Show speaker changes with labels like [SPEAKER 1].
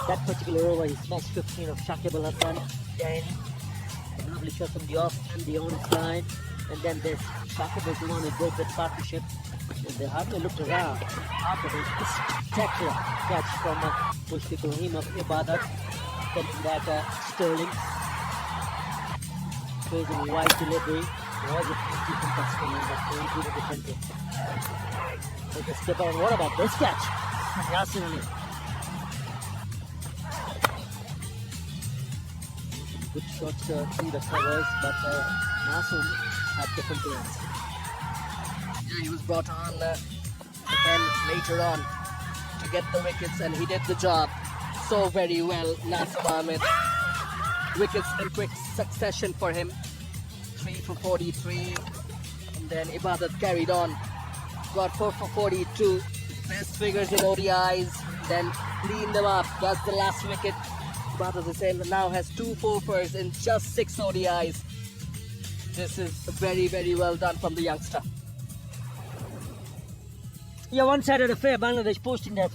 [SPEAKER 1] that particular over, he smashed 15 of Shakib Al Hassan. Then a lovely shot from the off and the on side. And then this Shakib was the one who broke that partnership. And they hardly looked around after this spectacular catch from Mushfiq Rahim of Ibadat. Getting that Sterling. Crazy wide delivery. Was it keeping that Sterling, but very good at defending. Take a step on. What about this catch from Yasin Ali? Good shots through the covers, but Masoom had different plans. Yeah, he was brought on again later on to get the wickets, and he did the job so very well. Nasir Ahmed, wickets in quick succession for him. 3 for 43, and then Ibadat carried on, got 4 for 42. Best figures in ODIs, then cleaned them up. That's the last wicket. Ibadat the same now has 2 4-fers in just 6 ODIs. This is very, very well done from the youngster. Yeah, one-sided affair. Bangladesh posting that